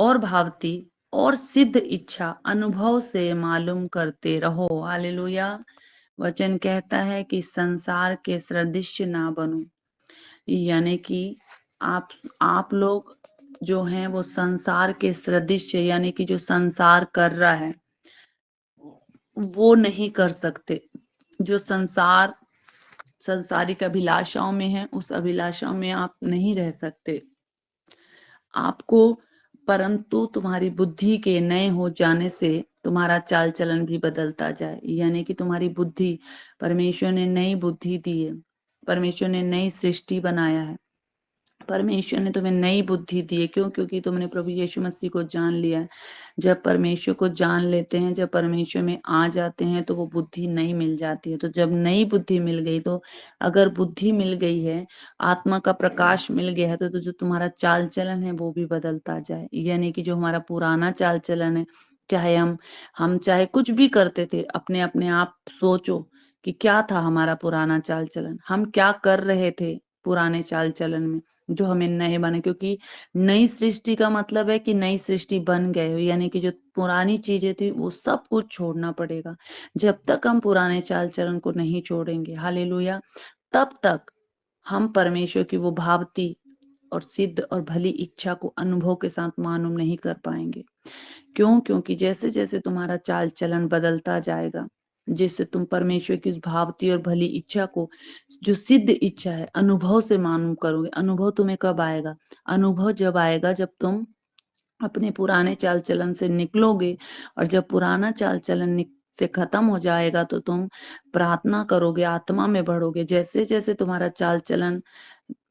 और भावती और सिद्ध इच्छा अनुभव से मालूम करते रहो। हालेलुया। वचन कहता है कि संसार के सदृश ना बनो, यानी कि आप लोग जो हैं वो संसार के सदृश, यानी कि जो संसार कर रहा है वो नहीं कर सकते। जो संसारिक अभिलाषाओं में है, उस अभिलाषाओं में आप नहीं रह सकते आपको, परंतु तुम्हारी बुद्धि के नए हो जाने से तुम्हारा चाल चलन भी बदलता जाए। यानी कि तुम्हारी बुद्धि, परमेश्वर ने नई बुद्धि दी है, परमेश्वर ने नई सृष्टि बनाया है, परमेश्वर ने तुम्हें नई बुद्धि दी है। क्यों? क्योंकि तुमने प्रभु यीशु मसीह को जान लिया है। जब परमेश्वर को जान लेते हैं, जब परमेश्वर में आ जाते हैं तो वो बुद्धि नई मिल जाती है। तो जब नई बुद्धि मिल गई, तो अगर बुद्धि मिल गई है, आत्मा का प्रकाश मिल गया है, तो जो तुम्हारा चाल चलन है वो भी बदलता जाए। यानी कि जो हमारा पुराना चाल चलन है, चाहे हम चाहे कुछ भी करते थे, अपने अपने आप सोचो कि क्या था हमारा पुराना चाल चलन, हम क्या कर रहे थे पुराने चाल चलन में, जो हमें नए बने। क्योंकि नई सृष्टि का मतलब है कि नई सृष्टि बन गए हो, यानी कि जो पुरानी चीजें थी वो सब कुछ छोड़ना पड़ेगा। जब तक हम पुराने चाल चलन को नहीं छोड़ेंगे, हालेलुया, तब तक हम परमेश्वर की वो भावती और सिद्ध और भली इच्छा को अनुभव के साथ मालूम नहीं कर पाएंगे। क्यों? क्योंकि जैसे जैसे तुम्हारा चाल चलन बदलता जाएगा, जिससे तुम परमेश्वर की उस भावती और भली इच्छा को, जो सिद्ध इच्छा है, अनुभव से मालूम करोगे। अनुभव तुम्हें कब आएगा? अनुभव जब आएगा जब तुम अपने पुराने चाल चलन से निकलोगे, और जब पुराना चाल चलन से खत्म हो जाएगा तो तुम प्रार्थना करोगे, आत्मा में बढ़ोगे। जैसे जैसे तुम्हारा चाल चलन,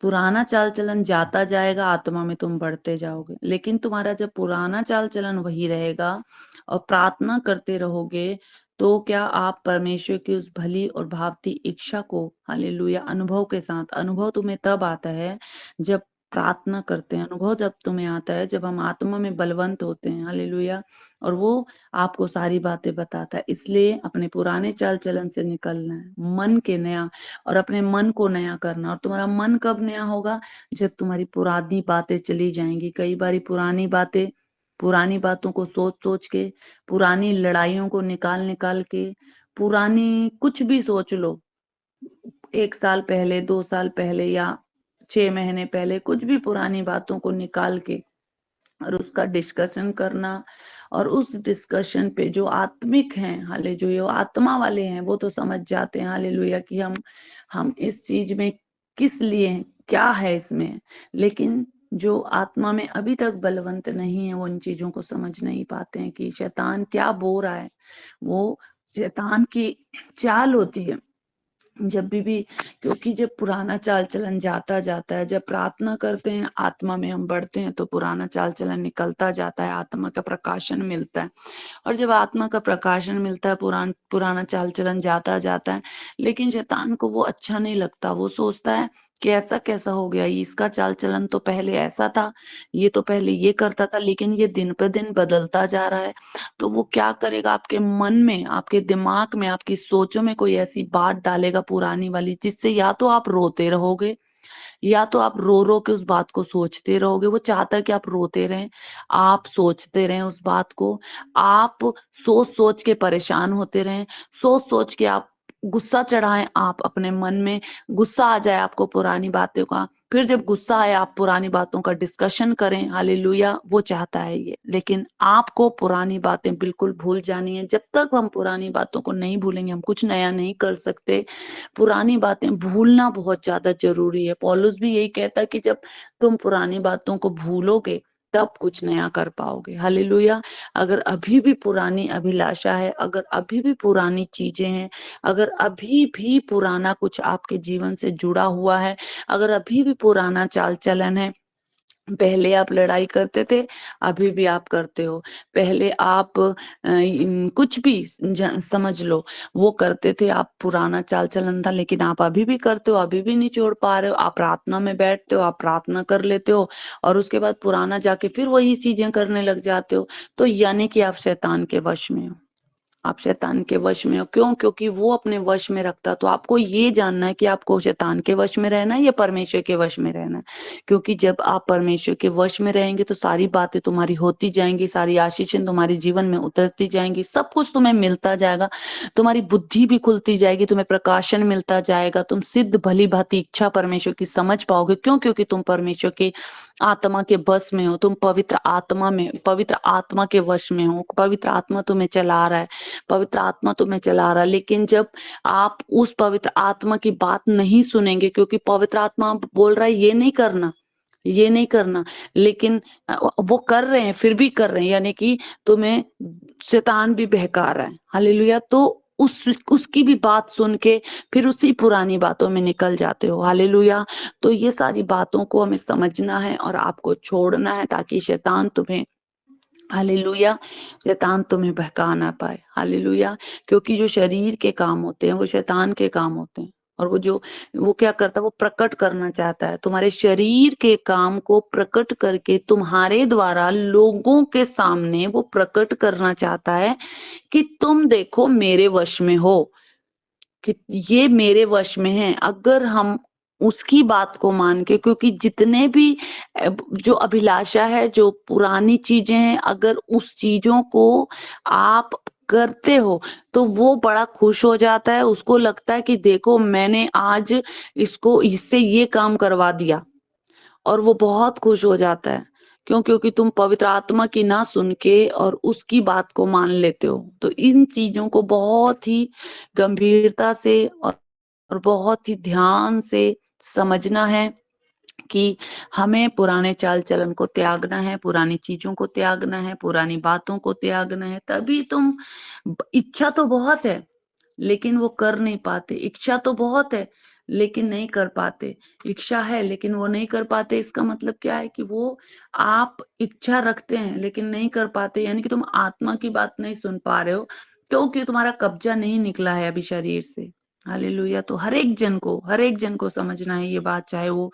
पुराना चाल चलन जाता जाएगा, आत्मा में तुम बढ़ते जाओगे। लेकिन तुम्हारा जब पुराना चाल चलन वही रहेगा और प्रार्थना करते रहोगे, तो क्या आप परमेश्वर की उस भली और भावती इच्छा को, हालेलुया, अनुभव के साथ, अनुभव तुम्हें तब आता है जब प्रार्थना करते हैं। अनुभव जब तुम्हें आता है जब हम आत्मा में बलवंत होते हैं, हालेलुया, और वो आपको सारी बातें बताता है। इसलिए अपने पुराने चाल चलन से निकलना है, मन के नया, और अपने मन को नया करना। और तुम्हारा मन कब नया होगा? जब तुम्हारी पुरानी बातें चली जाएंगी। कई बारी पुरानी बातें, पुरानी बातों को सोच सोच के, पुरानी लड़ाइयों को निकाल निकाल के, पुरानी कुछ भी सोच लो, 1 साल पहले, 2 साल पहले या 6 महीने पहले, कुछ भी पुरानी बातों को निकाल के और उसका डिस्कशन करना। और उस डिस्कशन पे जो आत्मिक हैं, हाले जो आत्मा वाले हैं, वो तो समझ जाते हैं, हालेलुया, कि हम इस चीज में किस लिए हैं, क्या है इसमें। लेकिन जो आत्मा में अभी तक बलवंत नहीं है, वो इन चीजों को समझ नहीं पाते हैं कि शैतान क्या बो रहा है। वो शैतान की चाल होती है जब भी, क्योंकि जब पुराना चाल चलन जाता जाता है, जब प्रार्थना करते हैं, आत्मा में हम बढ़ते हैं, तो पुराना चाल चलन निकलता जाता है, आत्मा का प्रकाशन मिलता है। और जब आत्मा का प्रकाशन मिलता है, पुराना चाल चलन जाता जाता है। लेकिन शैतान को वो अच्छा नहीं लगता। वो सोचता है कि ऐसा कैसा हो गया, इसका चाल चलन तो पहले ऐसा था, ये तो पहले ये करता था, लेकिन ये दिन पे दिन बदलता जा रहा है। तो वो क्या करेगा, आपके मन में, आपके दिमाग में, आपकी सोचों में कोई ऐसी बात डालेगा पुरानी वाली, जिससे या तो आप रोते रहोगे, या तो आप रो रो के उस बात को सोचते रहोगे। वो चाहता है कि आप रोते रहें, आप सोचते रहें उस बात को, आप सोच सोच के परेशान होते रहें, सोच सोच के आप गुस्सा चढ़ाएं, आप अपने मन में गुस्सा आ जाए आपको पुरानी बातों का। फिर जब गुस्सा आए, आप पुरानी बातों का डिस्कशन करें, हालेलुया, वो चाहता है ये। लेकिन आपको पुरानी बातें बिल्कुल भूल जानी है। जब तक हम पुरानी बातों को नहीं भूलेंगे, हम कुछ नया नहीं कर सकते। पुरानी बातें भूलना बहुत ज्यादा जरूरी है। पौलुस भी यही कहता है कि जब तुम पुरानी बातों को भूलोगे, तब कुछ नया कर पाओगे। हालेलुया। अगर अभी भी पुरानी अभिलाषा है, अगर अभी भी पुरानी चीजें हैं, अगर अभी भी पुराना कुछ आपके जीवन से जुड़ा हुआ है, अगर अभी भी पुराना चाल चलन है, पहले आप लड़ाई करते थे, अभी भी आप करते हो। पहले आप कुछ भी समझ लो, वो करते थे, आप पुराना चाल चलन था, लेकिन आप अभी भी करते हो, अभी भी नहीं छोड़ पा रहे हो। आप प्रार्थना में बैठते हो, आप प्रार्थना कर लेते हो, और उसके बाद पुराना जाके फिर वही चीजें करने लग जाते हो। तो यानी कि आप शैतान के वश में हो। आप शैतान के वश में हो। क्यों? क्योंकि वो अपने वश में रखता। तो आपको ये जानना है कि आपको शैतान के वश में रहना है या परमेश्वर के वश में रहना है। क्योंकि जब आप परमेश्वर के वश में रहेंगे तो सारी बातें तुम्हारी होती जाएंगी, सारी आशीषें तुम्हारे जीवन में उतरती जाएंगी, सब कुछ तुम्हें मिलता जाएगा, तुम्हारी बुद्धि भी खुलती जाएगी, तुम्हें प्रकाशन मिलता जाएगा, तुम सिद्ध भली भांति इच्छा परमेश्वर की समझ पाओगे। क्यों? क्योंकि तुम परमेश्वर के आत्मा के बस में हो, तुम पवित्र आत्मा के वश में हो, पवित्र आत्मा तुम्हें चला रहा है, पवित्र आत्मा तुम्हें चला रहा है। लेकिन जब आप उस पवित्र आत्मा की बात नहीं सुनेंगे, क्योंकि पवित्र आत्मा बोल रहा है ये नहीं करना, ये नहीं करना, लेकिन वो कर रहे हैं, फिर भी कर रहे हैं, यानी कि तुम्हें शैतान भी बहका रहा है। हालेलुया। तो उसकी भी बात सुन के फिर उसी पुरानी बातों में निकल जाते हो। हालेलुया। तो ये सारी बातों को हमें समझना है और आपको छोड़ना है, ताकि शैतान तुम्हें, हालेलुया, शैतान तुम्हें बहका ना पाए। हालेलुया। क्योंकि जो शरीर के काम होते हैं वो शैतान के काम होते हैं, और वो क्या करता है, वो प्रकट करना चाहता है, तुम्हारे शरीर के काम को प्रकट करके तुम्हारे द्वारा लोगों के सामने वो प्रकट करना चाहता है कि तुम देखो मेरे वश में हो, कि ये मेरे वश में है। अगर हम उसकी बात को मान के, क्योंकि जितने भी जो अभिलाषा है, जो पुरानी चीजें हैं, अगर उस चीजों को आप करते हो तो वो बड़ा खुश हो जाता है। उसको लगता है कि देखो मैंने आज इसको इससे ये काम करवा दिया, और वो बहुत खुश हो जाता है। क्यों? क्योंकि तुम पवित्र आत्मा की ना सुन के और उसकी बात को मान लेते हो। तो इन चीजों को बहुत ही गंभीरता से और बहुत ही ध्यान से समझना है कि हमें पुराने चाल चलन को त्यागना है, पुरानी चीजों को त्यागना है, पुरानी बातों को त्यागना है। तभी तुम, इच्छा तो बहुत है लेकिन वो कर नहीं पाते, इच्छा तो बहुत है लेकिन नहीं कर पाते, इच्छा है लेकिन वो नहीं कर पाते। इसका मतलब क्या है कि वो, आप इच्छा रखते हैं लेकिन नहीं कर पाते, यानी कि तुम आत्मा की बात नहीं सुन पा रहे हो, क्योंकि तुम्हारा कब्जा नहीं निकला है अभी शरीर से। हालेलुया। तो हर एक जन को समझना है ये बात, चाहे वो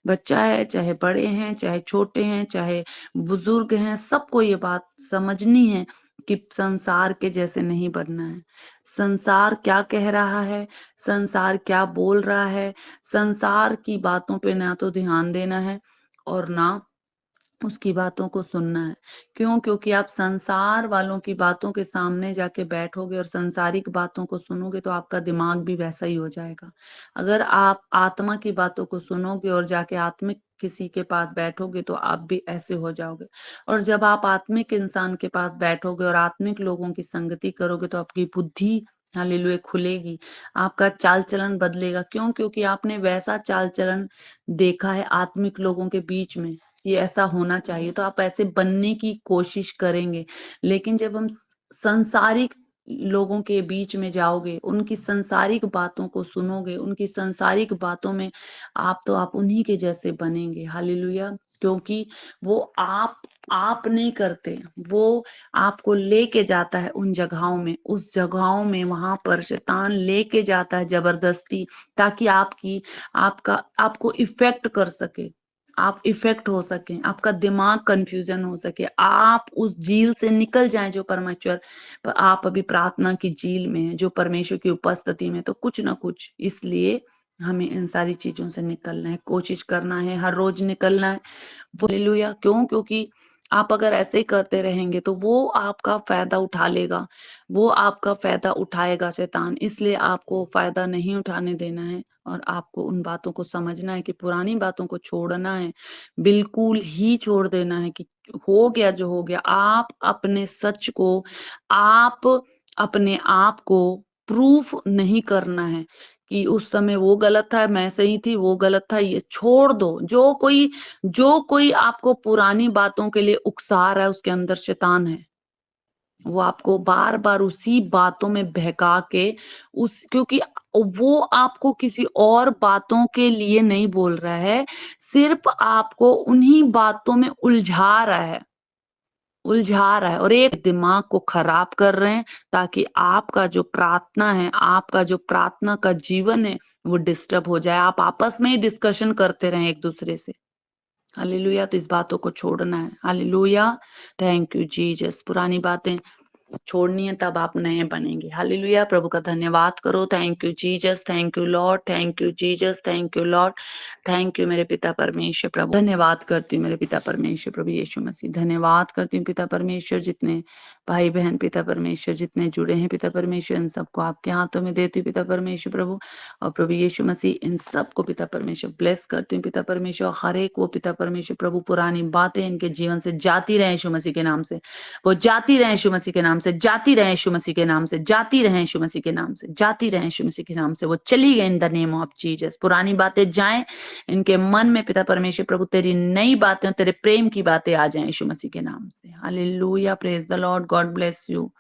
बच्चा है, चाहे बड़े हैं, चाहे छोटे हैं, चाहे बुजुर्ग हैं, सबको ये बात समझनी है कि संसार के जैसे नहीं बनना है। संसार क्या कह रहा है, संसार क्या बोल रहा है, संसार की बातों पे ना तो ध्यान देना है और ना उसकी बातों को सुनना है। क्यों? क्योंकि आप संसार वालों की बातों के सामने जाके बैठोगे और संसारिक बातों को सुनोगे तो आपका दिमाग भी वैसा ही हो जाएगा। अगर आप आत्मा की बातों को सुनोगे और जाके आत्मिक किसी के पास बैठोगे तो आप भी ऐसे हो जाओगे। और जब आप आत्मिक इंसान के पास बैठोगे और आत्मिक लोगों की संगति करोगे तो आपकी बुद्धि, हालेलुया, खुलेगी, आपका चाल चलन बदलेगा। क्यों? क्योंकि आपने वैसा चाल चलन देखा है आत्मिक लोगों के बीच में, ये ऐसा होना चाहिए, तो आप ऐसे बनने की कोशिश करेंगे। लेकिन जब हम संसारिक लोगों के बीच में जाओगे, उनकी संसारिक बातों को सुनोगे, उनकी संसारिक बातों में आप उन्हीं के जैसे बनेंगे। हालेलुया। क्योंकि वो आप नहीं करते, वो आपको लेके जाता है उन जगहों में, उस जगहों में वहां पर शैतान लेके जाता है जबरदस्ती, ताकि आपको इफेक्ट कर सके, आप इफेक्ट हो सकें, आपका दिमाग कंफ्यूजन हो सके, आप उस झील से निकल जाएं जो परमेश्वर, आप अभी प्रार्थना की झील में हैं, जो परमेश्वर की उपस्थिति में। तो कुछ ना कुछ, इसलिए हमें इन सारी चीजों से निकलना है, कोशिश करना है, हर रोज निकलना है। हालेलुया। क्यों? क्योंकि आप अगर ऐसे ही करते रहेंगे तो वो आपका फायदा उठा लेगा, वो आपका फायदा उठाएगा शैतान। इसलिए आपको फायदा नहीं उठाने देना है और आपको उन बातों को समझना है कि पुरानी बातों को छोड़ना है, बिल्कुल ही छोड़ देना है कि हो गया जो हो गया। आप अपने सच को, आप अपने आप को प्रूफ नहीं करना है कि उस समय वो गलत था, मैं सही थी, वो गलत था, ये छोड़ दो। जो कोई आपको पुरानी बातों के लिए उकसा रहा है, उसके अंदर शैतान है। वो आपको बार बार उसी बातों में बहका के, क्योंकि वो आपको किसी और बातों के लिए नहीं बोल रहा है, सिर्फ आपको उन्हीं बातों में उलझा रहा है और एक दिमाग को खराब कर रहे हैं, ताकि आपका जो प्रार्थना है, आपका जो प्रार्थना का जीवन है, वो डिस्टर्ब हो जाए। आप आपस में ही डिस्कशन करते रहें एक दूसरे से। हालेलुया। तो इस बातों को छोड़ना है। हालेलुया। Thank you Jesus. पुरानी बातें छोड़नी है, तब आप नए बनेंगे। हालेलुया। प्रभु का धन्यवाद करो। Thank you Jesus, thank you Lord, thank you Jesus, thank you Lord, thank you मेरे पिता परमेश्वर प्रभु। धन्यवाद करती हूँ मेरे पिता परमेश्वर प्रभु यीशु मसीह। धन्यवाद करती हूँ पिता परमेश्वर, जितने भाई बहन पिता परमेश्वर जितने जुड़े हैं पिता परमेश्वर, इन सबको आपके हाथों में देती हूँ पिता परमेश्वर प्रभु। और प्रभु यीशु मसीह इन सबको पिता परमेश्वर ब्लेस करती हूँ पिता परमेश्वर। हर एक वो पिता परमेश्वर प्रभु पुरानी बातें इनके जीवन से जाती रहे यीशु मसीह के नाम से, वो जाती रहे यीशु मसीह के नाम से, जाती रहे यीशु मसीह के नाम से, जाती रहे यीशु मसीह के नाम से, जाती रहे यीशु मसीह के नाम से। वो चली गई in the name of Jesus. पुरानी बातें जाएं इनके मन में पिता परमेश्वर प्रभु, तेरी नई बातें, तेरे प्रेम की बातें आ जाएं यीशु मसीह के नाम से। Hallelujah, praise the Lord, God bless you.